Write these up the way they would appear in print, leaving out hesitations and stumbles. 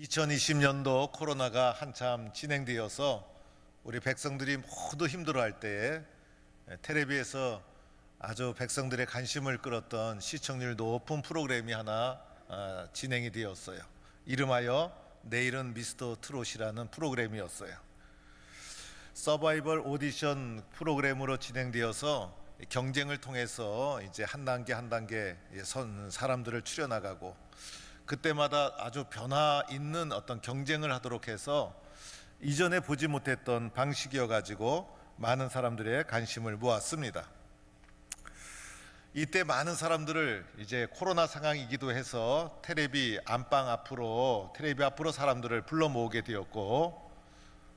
2020년도 코로나가 한참 진행되어서 우리 백성들이 모두 힘들어할 때에 텔레비에서 아주 백성들의 관심을 끌었던 시청률 높은 프로그램이 하나 진행이 되었어요. 이름하여 내일은 미스터 트롯이라는 프로그램이었어요. 서바이벌 오디션 프로그램으로 진행되어서 경쟁을 통해서 이제 한 단계 한 단계 사람들을 추려나가고, 그때마다 아주 변화 있는 어떤 경쟁을 하도록 해서 이전에 보지 못했던 방식이어 가지고 많은 사람들의 관심을 모았습니다. 이때 많은 사람들을 이제 코로나 상황이기도 해서 텔레비 앞으로 사람들을 불러 모으게 되었고,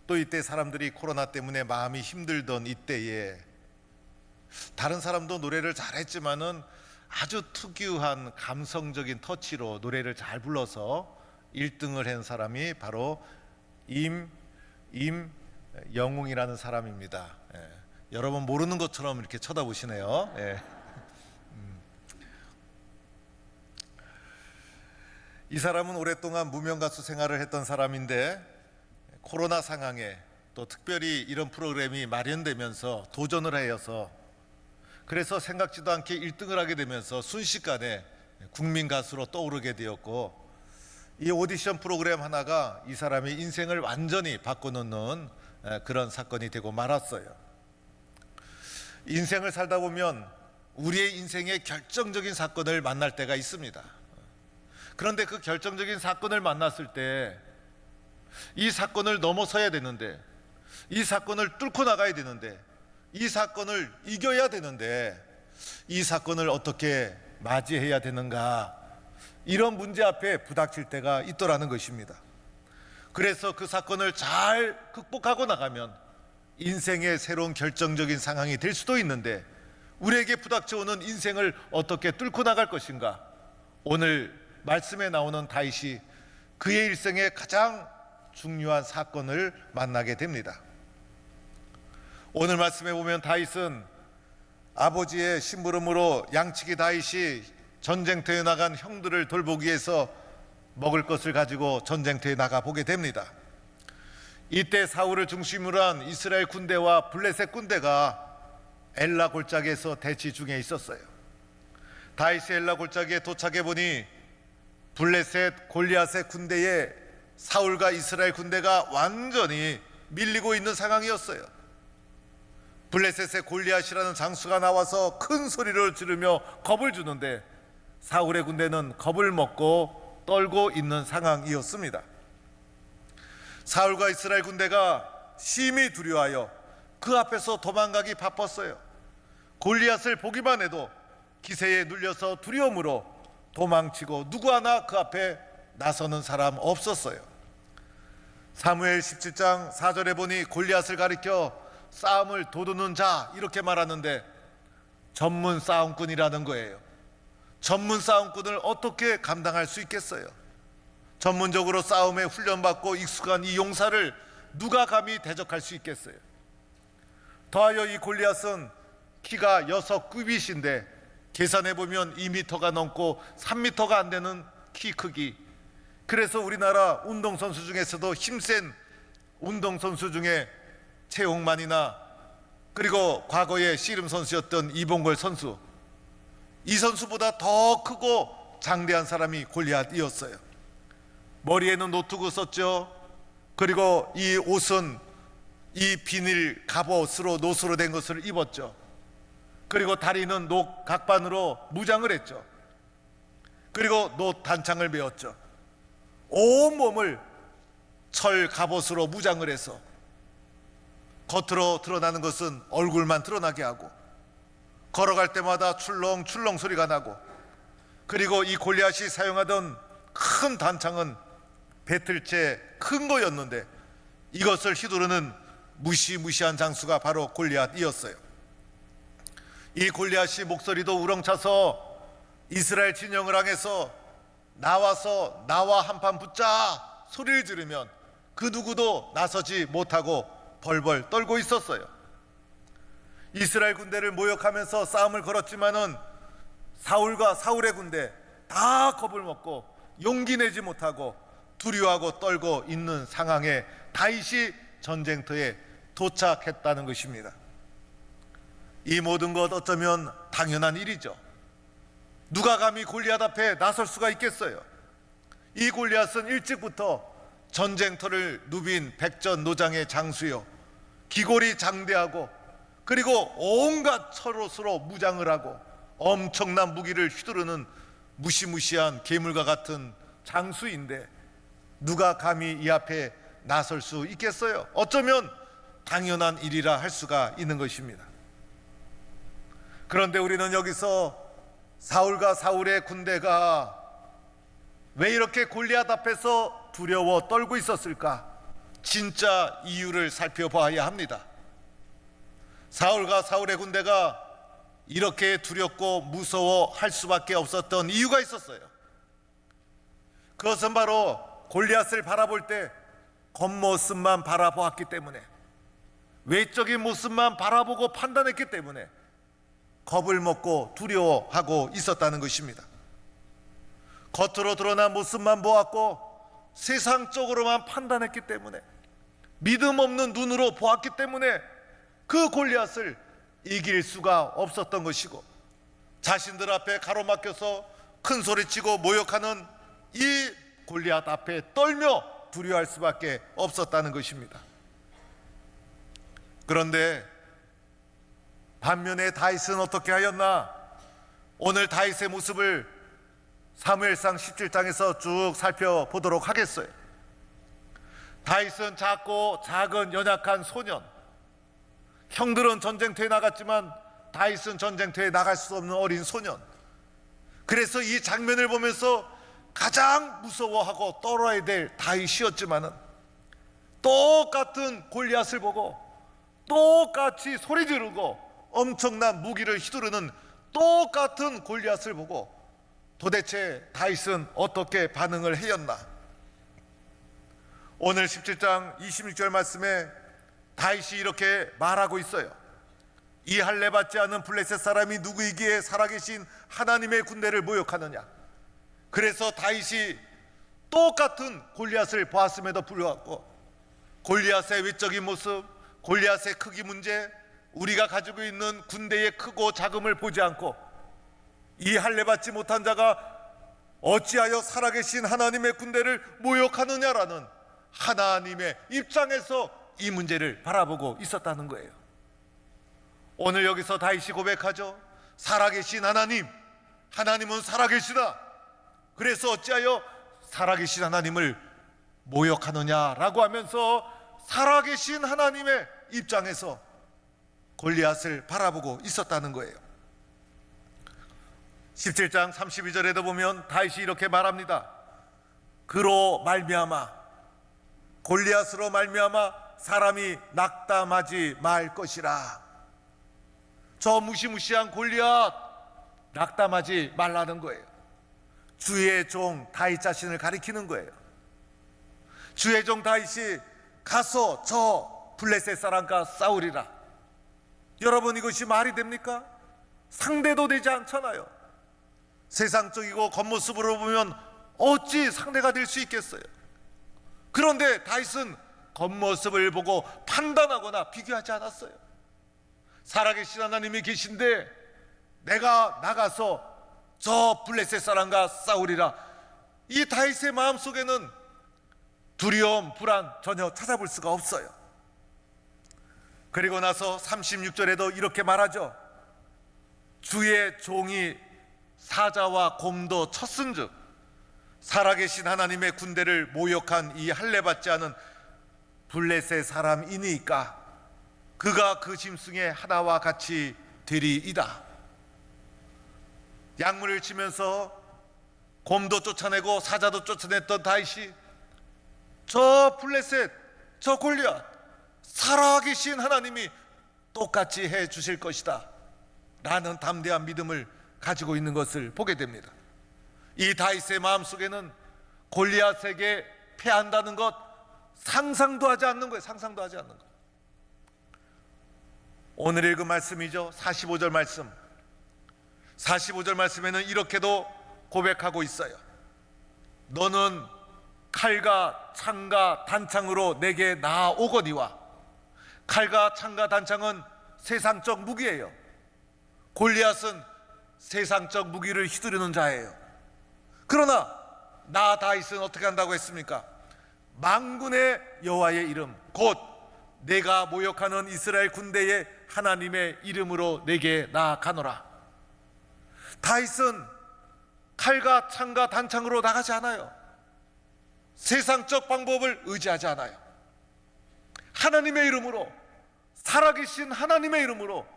또 이때 사람들이 코로나 때문에 마음이 힘들던 이때에 다른 사람도 노래를 잘했지만은 아주 특유한 감성적인 터치로 노래를 잘 불러서 1등을 한 사람이 바로 임영웅이라는 사람입니다. 여러분 모르는 것처럼 이렇게 쳐다보시네요. 이 사람은 오랫동안 무명 가수 생활을 했던 사람인데, 코로나 상황에 또 특별히 이런 프로그램이 마련되면서 도전을 하여서, 그래서 생각지도 않게 1등을 하게 되면서 순식간에 국민 가수로 떠오르게 되었고, 이 오디션 프로그램 하나가 이 사람의 인생을 완전히 바꿔놓는 그런 사건이 되고 말았어요. 인생을 살다 보면 우리의 인생에 결정적인 사건을 만날 때가 있습니다. 그런데 그 결정적인 사건을 만났을 때 이 사건을 넘어서야 되는데, 이 사건을 뚫고 나가야 되는데, 이 사건을 이겨야 되는데, 이 사건을 어떻게 맞이해야 되는가, 이런 문제 앞에 부닥칠 때가 있더라는 것입니다. 그래서 그 사건을 잘 극복하고 나가면 인생의 새로운 결정적인 상황이 될 수도 있는데, 우리에게 부닥쳐오는 인생을 어떻게 뚫고 나갈 것인가, 오늘 말씀에 나오는 다윗이 그의 일생의 가장 중요한 사건을 만나게 됩니다. 오늘 말씀에 보면 다윗은 아버지의 심부름으로 양치기 다윗이 전쟁터에 나간 형들을 돌보기 위해서 먹을 것을 가지고 전쟁터에 나가 보게 됩니다. 이때 사울을 중심으로 한 이스라엘 군대와 블레셋 군대가 엘라 골짜기에서 대치 중에 있었어요. 다윗이 엘라 골짜기에 도착해 보니 블레셋 골리앗의 군대에 사울과 이스라엘 군대가 완전히 밀리고 있는 상황이었어요. 블레셋의 골리앗이라는 장수가 나와서 큰 소리를 지르며 겁을 주는데, 사울의 군대는 겁을 먹고 떨고 있는 상황이었습니다. 사울과 이스라엘 군대가 심히 두려워하여 그 앞에서 도망가기 바빴어요. 골리앗을 보기만 해도 기세에 눌려서 두려움으로 도망치고 누구 하나 그 앞에 나서는 사람 없었어요. 사무엘 17장 4절에 보니 골리앗을 가리켜 싸움을 도두는 자, 이렇게 말하는데 전문 싸움꾼이라는 거예요. 전문 싸움꾼을 어떻게 감당할 수 있겠어요? 전문적으로 싸움에 훈련받고 익숙한 이 용사를 누가 감히 대적할 수 있겠어요? 더하여 이 골리앗은 키가 6규빗인데 계산해보면 2m가 넘고 3m가 안 되는 키 크기. 그래서 우리나라 운동선수 중에서도 힘센 운동선수 중에 최홍만이나, 그리고 과거에 씨름 선수였던 이봉걸 선수, 이 선수보다 더 크고 장대한 사람이 골리앗이었어요. 머리에는 노트구 썼죠. 그리고 이 옷은 이 비닐 갑옷으로 노스로 된 것을 입었죠. 그리고 다리는 녹 각반으로 무장을 했죠. 그리고 노 단창을 메었죠. 온 몸을 철 갑옷으로 무장을 해서 겉으로 드러나는 것은 얼굴만 드러나게 하고, 걸어갈 때마다 출렁출렁 소리가 나고, 그리고 이 골리앗이 사용하던 큰 단창은 배틀채 큰 거였는데, 이것을 휘두르는 무시무시한 장수가 바로 골리앗이었어요. 이 골리앗이 목소리도 우렁차서 이스라엘 진영을 향해서 나와서 나와 한판 붙자 소리를 지르면 그 누구도 나서지 못하고 벌벌 떨고 있었어요. 이스라엘 군대를 모욕하면서 싸움을 걸었지만은 사울과 사울의 군대 다 겁을 먹고 용기 내지 못하고 두려워하고 떨고 있는 상황에 다윗이 전쟁터에 도착했다는 것입니다. 이 모든 것 어쩌면 당연한 일이죠. 누가 감히 골리앗 앞에 나설 수가 있겠어요? 이 골리앗은 일찍부터 전쟁터를 누빈 백전노장의 장수요, 기골이 장대하고 그리고 온갖 철옷으로 무장을 하고 엄청난 무기를 휘두르는 무시무시한 괴물과 같은 장수인데 누가 감히 이 앞에 나설 수 있겠어요? 어쩌면 당연한 일이라 할 수가 있는 것입니다. 그런데 우리는 여기서 사울과 사울의 군대가 왜 이렇게 골리앗 앞에서 두려워 떨고 있었을까? 진짜 이유를 살펴봐야 합니다. 사울과 사울의 군대가 이렇게 두렵고 무서워할 수밖에 없었던 이유가 있었어요. 그것은 바로 골리앗을 바라볼 때 겉모습만 바라보았기 때문에, 외적인 모습만 바라보고 판단했기 때문에 겁을 먹고 두려워하고 있었다는 것입니다. 겉으로 드러난 모습만 보았고 세상적으로만 판단했기 때문에, 믿음 없는 눈으로 보았기 때문에 그 골리앗을 이길 수가 없었던 것이고, 자신들 앞에 가로막혀서 큰 소리치고 모욕하는 이 골리앗 앞에 떨며 두려워할 수밖에 없었다는 것입니다. 그런데 반면에 다윗은 어떻게 하였나? 오늘 다윗의 모습을 사무엘상 17장에서 쭉 살펴보도록 하겠어요. 다윗은 작고 작은 연약한 소년, 형들은 전쟁터에 나갔지만 다윗은 전쟁터에 나갈 수 없는 어린 소년. 그래서 이 장면을 보면서 가장 무서워하고 떨어야 될 다윗이었지만은 똑같은 골리앗을 보고 똑같이 소리 지르고 엄청난 무기를 휘두르는 똑같은 골리앗을 보고 도대체 다윗은 어떻게 반응을 하였나? 오늘 17장 26절 말씀에 다윗이 이렇게 말하고 있어요. 이 할례 받지 않은 블레셋 사람이 누구이기에 살아계신 하나님의 군대를 모욕하느냐? 그래서 다윗이 똑같은 골리앗을 보았음에도 불구하고 골리앗의 외적인 모습, 골리앗의 크기 문제, 우리가 가지고 있는 군대의 크고 작음을 보지 않고 이 할례 받지 못한 자가 어찌하여 살아계신 하나님의 군대를 모욕하느냐라는 하나님의 입장에서 이 문제를 바라보고 있었다는 거예요. 오늘 여기서 다윗이 고백하죠. 살아계신 하나님, 하나님은 살아계시다. 그래서 어찌하여 살아계신 하나님을 모욕하느냐라고 하면서 살아계신 하나님의 입장에서 골리앗을 바라보고 있었다는 거예요. 17장 32절에도 보면 다윗이 이렇게 말합니다. 그로 말미암아, 골리앗으로 말미암아 사람이 낙담하지 말 것이라. 저 무시무시한 골리앗 낙담하지 말라는 거예요. 주의 종 다윗 자신을 가리키는 거예요. 주의 종 다윗이 가서 저 블레셋 사람과 싸우리라. 여러분, 이것이 말이 됩니까? 상대도 되지 않잖아요. 세상적이고 겉모습으로 보면 어찌 상대가 될 수 있겠어요? 그런데 다윗은 겉모습을 보고 판단하거나 비교하지 않았어요. 살아계신 하나님이 계신데 내가 나가서 저 블레셋 사람과 싸우리라. 이 다윗의 마음속에는 두려움, 불안 전혀 찾아볼 수가 없어요. 그리고 나서 36절에도 이렇게 말하죠. 주의 종이 사자와 곰도 쳤은즉 살아계신 하나님의 군대를 모욕한 이 할례 받지 않은 블레셋 사람이니까 그가 그 짐승의 하나와 같이 되리이다. 약물을 치면서 곰도 쫓아내고 사자도 쫓아냈던 다윗이 저 블레셋, 저 골리앗, 살아계신 하나님이 똑같이 해 주실 것이다 라는 담대한 믿음을 가지고 있는 것을 보게 됩니다. 이 다윗의 마음속에는 골리앗에게 패한다는 것 상상도 하지 않는 거예요. 상상도 하지 않는 것. 오늘 읽은 말씀이죠. 45절 말씀. 45절 말씀에는 이렇게도 고백하고 있어요. 너는 칼과 창과 단창으로 내게 나아오거니와. 칼과 창과 단창은 세상적 무기예요. 골리앗은 세상적 무기를 휘두르는 자예요. 그러나 나 다윗은 어떻게 한다고 했습니까? 만군의 여호와의 이름 곧 내가 모욕하는 이스라엘 군대의 하나님의 이름으로 내게 나아가노라. 다윗은 칼과 창과 단창으로 나가지 않아요. 세상적 방법을 의지하지 않아요. 하나님의 이름으로, 살아계신 하나님의 이름으로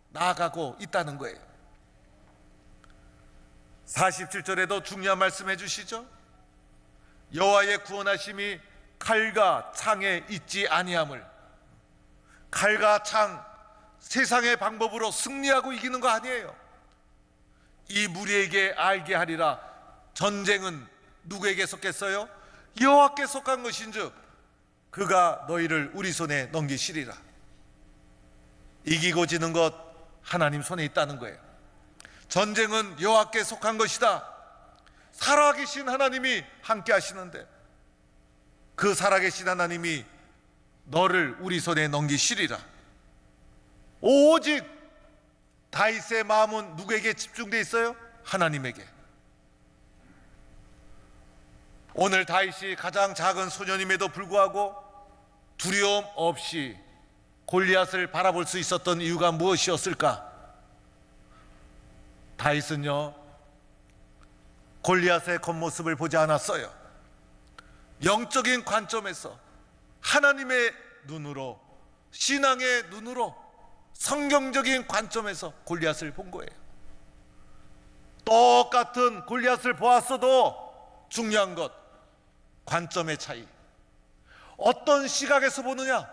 나아가고 있다는 거예요. 47절에도 중요한 말씀 해주시죠. 여호와의 구원하심이 칼과 창에 있지 아니함을. 칼과 창, 세상의 방법으로 승리하고 이기는 거 아니에요. 이 무리에게 알게 하리라. 전쟁은 누구에게 속했어요? 여호와께 속한 것인즉 그가 너희를 우리 손에 넘기시리라. 이기고 지는 것 하나님 손에 있다는 거예요. 전쟁은 여호와께 속한 것이다. 살아계신 하나님이 함께 하시는데 그 살아계신 하나님이 너를 우리 손에 넘기시리라. 오직 다윗의 마음은 누구에게 집중되어 있어요? 하나님에게. 오늘 다윗이 가장 작은 소년임에도 불구하고 두려움 없이 골리앗을 바라볼 수 있었던 이유가 무엇이었을까? 다윗은요, 골리앗의 겉모습을 보지 않았어요. 영적인 관점에서 하나님의 눈으로, 신앙의 눈으로, 성경적인 관점에서 골리앗을 본 거예요. 똑같은 골리앗을 보았어도 중요한 것, 관점의 차이. 어떤 시각에서 보느냐?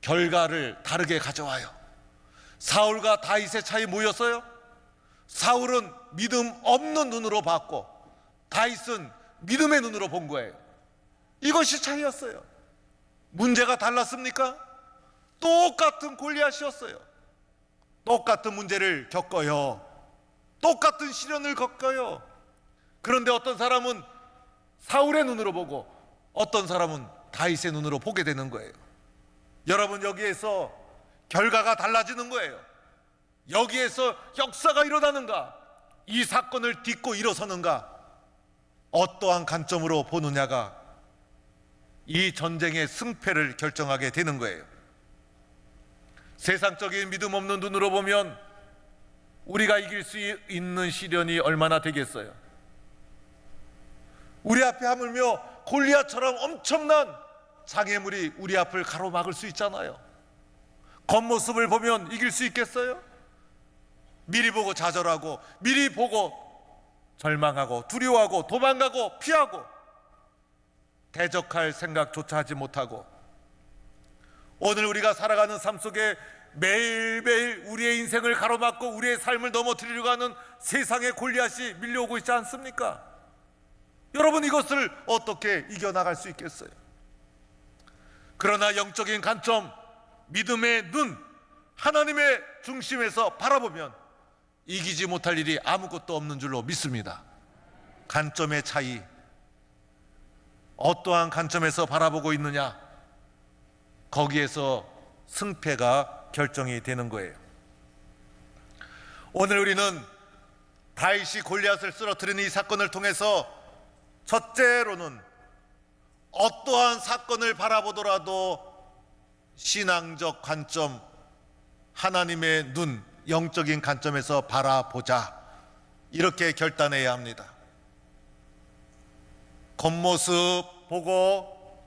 결과를 다르게 가져와요. 사울과 다윗의 차이 뭐였어요? 사울은 믿음 없는 눈으로 봤고 다윗은 믿음의 눈으로 본 거예요. 이것이 차이였어요. 문제가 달랐습니까? 똑같은 골리앗이었어요. 똑같은 문제를 겪어요. 똑같은 시련을 겪어요. 그런데 어떤 사람은 사울의 눈으로 보고 어떤 사람은 다윗의 눈으로 보게 되는 거예요. 여러분, 여기에서 결과가 달라지는 거예요. 여기에서 역사가 일어나는가? 이 사건을 딛고 일어서는가? 어떠한 관점으로 보느냐가 이 전쟁의 승패를 결정하게 되는 거예요. 세상적인 믿음 없는 눈으로 보면 우리가 이길 수 있는 시련이 얼마나 되겠어요? 우리 앞에 하물며 골리앗처럼 엄청난 장애물이 우리 앞을 가로막을 수 있잖아요. 겉모습을 보면 이길 수 있겠어요? 미리 보고 좌절하고, 미리 보고 절망하고, 두려워하고, 도망가고, 피하고, 대적할 생각조차 하지 못하고, 오늘 우리가 살아가는 삶 속에 매일매일 우리의 인생을 가로막고 우리의 삶을 넘어뜨리려고 하는 세상의 골리앗이 밀려오고 있지 않습니까? 여러분, 이것을 어떻게 이겨나갈 수 있겠어요? 그러나 영적인 관점, 믿음의 눈, 하나님의 중심에서 바라보면 이기지 못할 일이 아무것도 없는 줄로 믿습니다. 관점의 차이, 어떠한 관점에서 바라보고 있느냐, 거기에서 승패가 결정이 되는 거예요. 오늘 우리는 다윗이 골리앗을 쓰러뜨리는 이 사건을 통해서 첫째로는 어떠한 사건을 바라보더라도 신앙적 관점, 하나님의 눈, 영적인 관점에서 바라보자, 이렇게 결단해야 합니다. 겉모습 보고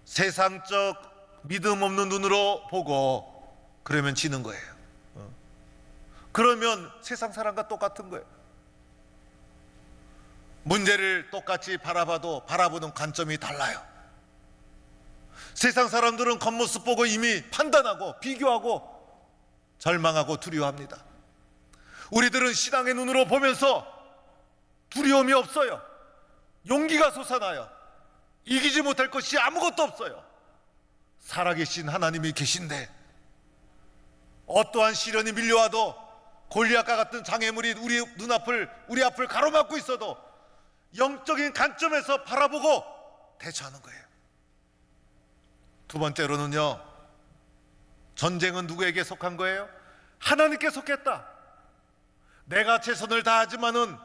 세상적 믿음 없는 눈으로 보고 그러면 지는 거예요. 그러면 세상 사람과 똑같은 거예요. 문제를 똑같이 바라봐도 바라보는 관점이 달라요. 세상 사람들은 겉모습 보고 이미 판단하고 비교하고 절망하고 두려워합니다. 우리들은 신앙의 눈으로 보면서 두려움이 없어요. 용기가 솟아나요. 이기지 못할 것이 아무것도 없어요. 살아계신 하나님이 계신데 어떠한 시련이 밀려와도 골리앗과 같은 장애물이 우리 앞을 가로막고 있어도 영적인 관점에서 바라보고 대처하는 거예요. 두 번째로는요, 전쟁은 누구에게 속한 거예요? 하나님께 속했다. 내가 최선을 다하지만은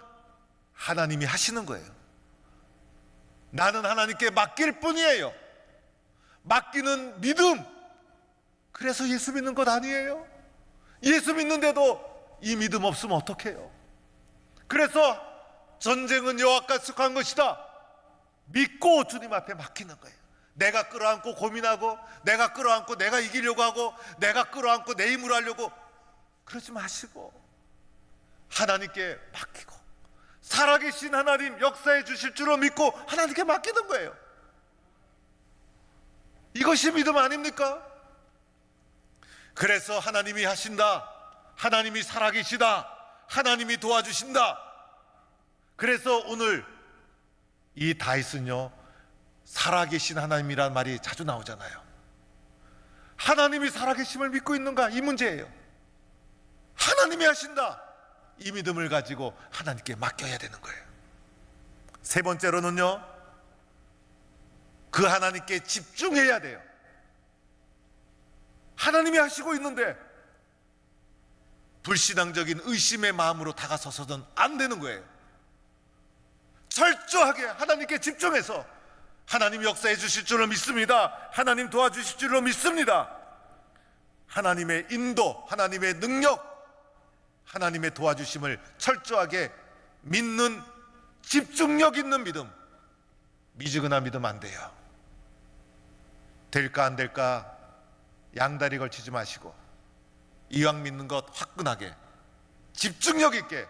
하나님이 하시는 거예요. 나는 하나님께 맡길 뿐이에요. 맡기는 믿음. 그래서 예수 믿는 것 아니에요? 예수 믿는데도 이 믿음 없으면 어떡해요? 그래서 전쟁은 여호와께 속한 것이다. 믿고 주님 앞에 맡기는 거예요. 내가 끌어안고 고민하고, 내가 끌어안고 내가 이기려고 하고, 내가 끌어안고 내 힘으로 하려고 그러지 마시고 하나님께 맡기고, 살아계신 하나님 역사해 주실 줄로 믿고 하나님께 맡기는 거예요. 이것이 믿음 아닙니까? 그래서 하나님이 하신다, 하나님이 살아계시다, 하나님이 도와주신다. 그래서 오늘 이 다윗은요, 살아계신 하나님이란 말이 자주 나오잖아요. 하나님이 살아계심을 믿고 있는가? 이 문제예요. 하나님이 하신다, 이 믿음을 가지고 하나님께 맡겨야 되는 거예요. 세 번째로는요, 그 하나님께 집중해야 돼요. 하나님이 하시고 있는데 불신앙적인 의심의 마음으로 다가서서는 안 되는 거예요. 철저하게 하나님께 집중해서 하나님 역사해 주실 줄로 믿습니다. 하나님 도와주실 줄로 믿습니다. 하나님의 인도, 하나님의 능력, 하나님의 도와주심을 철저하게 믿는 집중력 있는 믿음, 미지근한 믿음 안 돼요. 될까 안 될까 양다리 걸치지 마시고 이왕 믿는 것 화끈하게 집중력 있게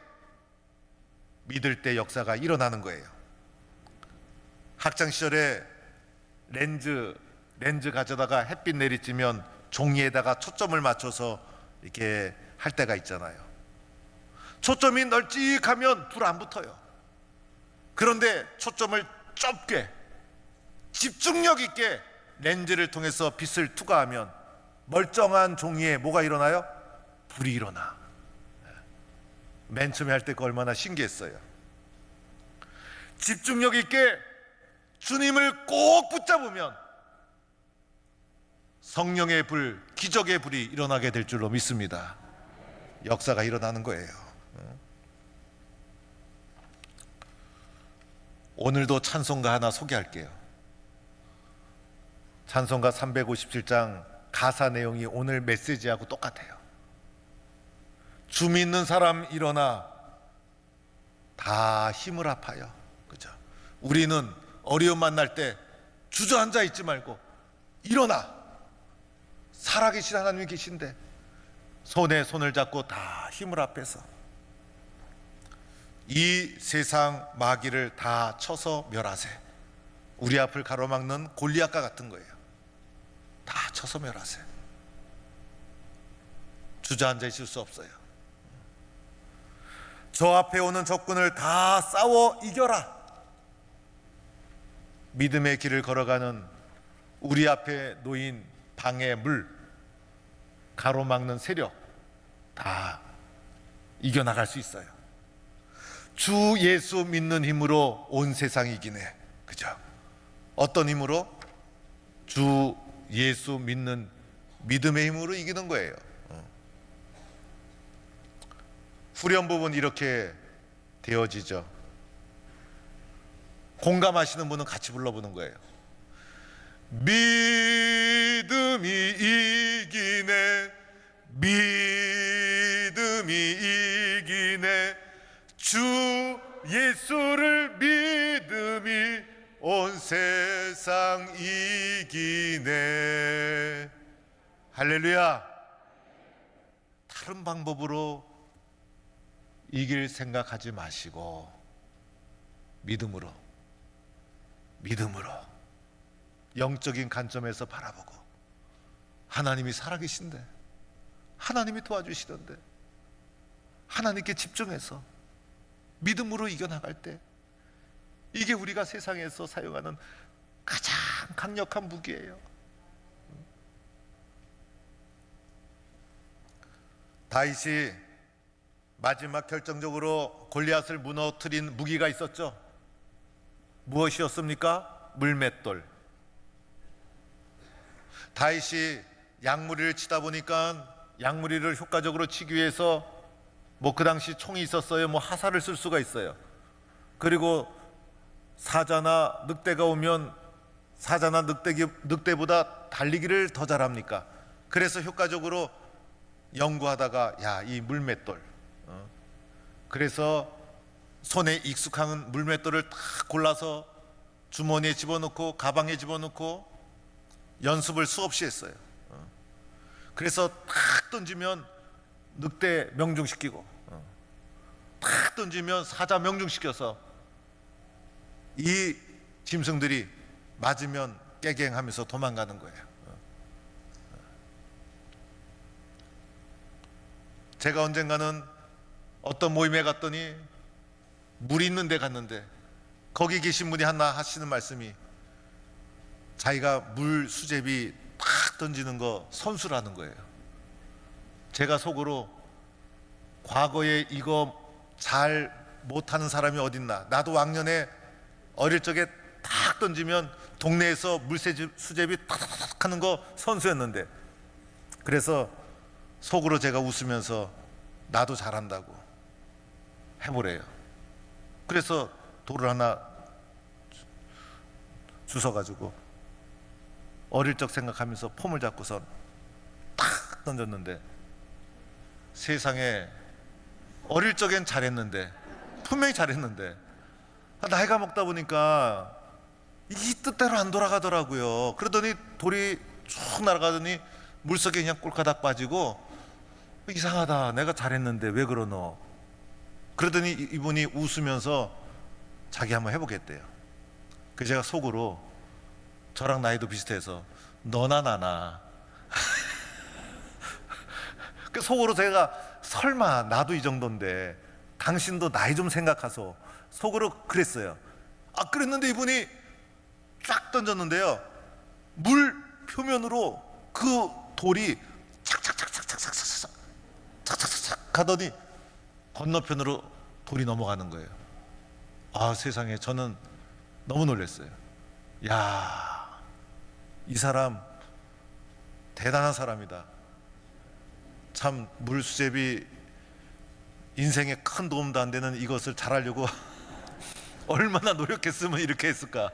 믿을 때 역사가 일어나는 거예요. 학창시절에 렌즈 가져다가 햇빛 내리쬐면 종이에다가 초점을 맞춰서 이렇게 할 때가 있잖아요. 초점이 널찍하면 불 안 붙어요. 그런데 초점을 좁게 집중력 있게 렌즈를 통해서 빛을 투과하면 멀쩡한 종이에 뭐가 일어나요? 불이 일어나. 맨 처음에 할 때 그 얼마나 신기했어요. 집중력 있게 주님을 꼭 붙잡으면 성령의 불, 기적의 불이 일어나게 될 줄로 믿습니다. 역사가 일어나는 거예요. 오늘도 찬송가 하나 소개할게요. 찬송가 357장 가사 내용이 오늘 메시지하고 똑같아요. 주 믿는 사람 일어나 다 힘을 아파요. 그죠? 우리는 어려움 만날 때 주저앉아 있지 말고 일어나. 살아계신 하나님이 계신데 손에 손을 잡고 다 힘을 합해서 이 세상 마귀를 다 쳐서 멸하세. 우리 앞을 가로막는 골리앗과 같은 거예요. 다 쳐서 멸하세. 주저앉아 있을 수 없어요. 저 앞에 오는 적군을 다 싸워 이겨라. 믿음의 길을 걸어가는 우리 앞에 놓인 방해물, 가로막는 세력 다 이겨나갈 수 있어요. 주 예수 믿는 힘으로 온 세상 이기네. 그죠? 어떤 힘으로? 주 예수 믿는 믿음의 힘으로 이기는 거예요. 후렴 부분 이렇게 되어지죠. 공감하시는 분은 같이 불러보는 거예요. 믿음이 이기네, 믿음이 이기네, 주 예수를 믿음이 온 세상 이기네. 할렐루야. 다른 방법으로 이길 생각하지 마시고 믿음으로 영적인 관점에서 바라보고 하나님이 살아계신데, 하나님이 도와주시던데 하나님께 집중해서 믿음으로 이겨나갈 때 이게 우리가 세상에서 사용하는 가장 강력한 무기예요. 다윗이 마지막 결정적으로 골리앗을 무너뜨린 무기가 있었죠. 무엇이었습니까? 물맷돌. 다윗이 양무리를 치다 보니까 양무리를 효과적으로 치기 위해서 뭐 그 당시 총이 있었어요. 뭐 화살을 쓸 수가 있어요. 그리고 사자나 늑대가 오면 사자나 늑대보다 달리기를 더 잘합니까? 그래서 효과적으로 연구하다가 야, 이 물맷돌. 그래서 손에 익숙한 물맷돌을 딱 골라서 주머니에 집어넣고 가방에 집어넣고 연습을 수없이 했어요. 그래서 탁 던지면 늑대 명중시키고 탁 던지면 사자 명중시켜서 이 짐승들이 맞으면 깨갱하면서 도망가는 거예요. 제가 언젠가는 어떤 모임에 갔더니 물이 있는 데 갔는데 거기 계신 분이 하나 하시는 말씀이 자기가 물 수제비 탁 던지는 거 선수라는 거예요. 제가 속으로 과거에 이거 잘 못하는 사람이 어딨나, 나도 왕년에 어릴 적에 탁 던지면 동네에서 수제비 탁탁 하는 거 선수였는데, 그래서 속으로 제가 웃으면서 나도 잘한다고 해보래요. 그래서 돌을 하나 주워가지고 어릴 적 생각하면서 폼을 잡고서 탁 던졌는데, 세상에 어릴 적엔 잘했는데, 분명히 잘했는데 나이가 먹다 보니까 이 뜻대로 안 돌아가더라고요. 그러더니 돌이 쭉 날아가더니 물속에 그냥 꼴까닥 빠지고, 이상하다, 내가 잘했는데 왜 그러노? 그러더니 이분이 웃으면서 자기 한번 해보겠대요. 그래서 제가 속으로, 저랑 나이도 비슷해서 너나 나나 그 속으로 제가 설마 나도 이 정도인데 당신도 나이 좀 생각하소, 속으로 그랬어요. 그랬는데 이분이 쫙 던졌는데요, 물 표면으로 그 돌이 착착착착착착착착 가더니 건너편으로 돌이 넘어가는 거예요. 세상에, 저는 너무 놀랐어요. 야, 이 사람 대단한 사람이다. 참, 물수제비 인생에 큰 도움도 안 되는 이것을 잘하려고 얼마나 노력했으면 이렇게 했을까.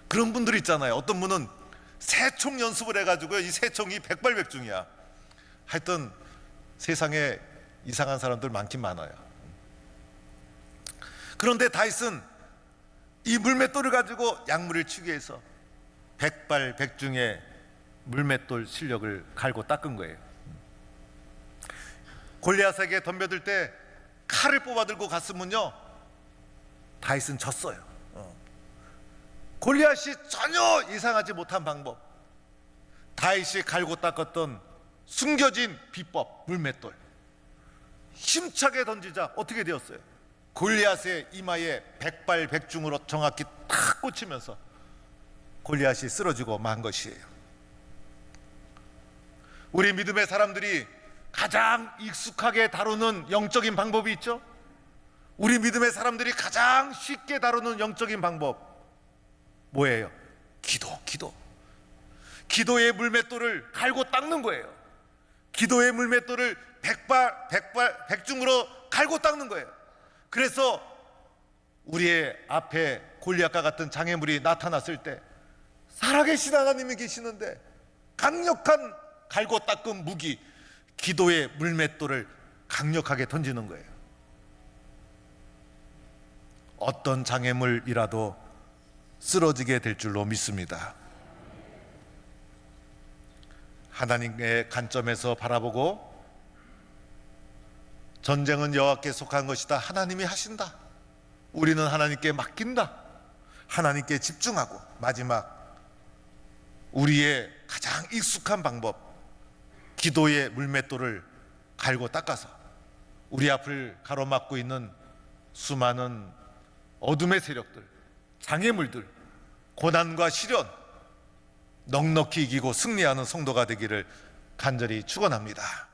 그런 분들 있잖아요. 어떤 분은 새총 연습을 해가지고요, 이 새총이 백발백중이야. 하여튼 세상에 이상한 사람들 많긴 많아요. 그런데 다윗은 이 물맷돌을 가지고 양무리를 치기 위해서 백발백중의 물맷돌 실력을 갈고 닦은 거예요. 골리앗에게 덤벼들 때 칼을 뽑아들고 갔으면요, 다윗은 졌어요. 골리앗이 전혀 예상하지 못한 방법, 다윗이 갈고 닦았던 숨겨진 비법 물맷돌, 힘차게 던지자 어떻게 되었어요? 골리앗의 이마에 백발백중으로 정확히 탁 꽂히면서 골리앗이 쓰러지고 만 것이에요. 우리 믿음의 사람들이 가장 익숙하게 다루는 영적인 방법이 있죠. 우리 믿음의 사람들이 가장 쉽게 다루는 영적인 방법 뭐예요? 기도의 물맷돌을 갈고 닦는 거예요. 기도의 물맷돌을 백중으로 갈고 닦는 거예요. 그래서 우리의 앞에 골리앗과 같은 장애물이 나타났을 때 살아계신 하나님이 계시는데 강력한 갈고 닦은 무기, 기도의 물맷돌을 강력하게 던지는 거예요. 어떤 장애물이라도 쓰러지게 될 줄로 믿습니다. 하나님의 관점에서 바라보고 전쟁은 여호와께 속한 것이다, 하나님이 하신다, 우리는 하나님께 맡긴다, 하나님께 집중하고, 마지막 우리의 가장 익숙한 방법, 기도의 물맷돌을 갈고 닦아서 우리 앞을 가로막고 있는 수많은 어둠의 세력들, 장애물들, 고난과 시련 넉넉히 이기고 승리하는 성도가 되기를 간절히 축원합니다.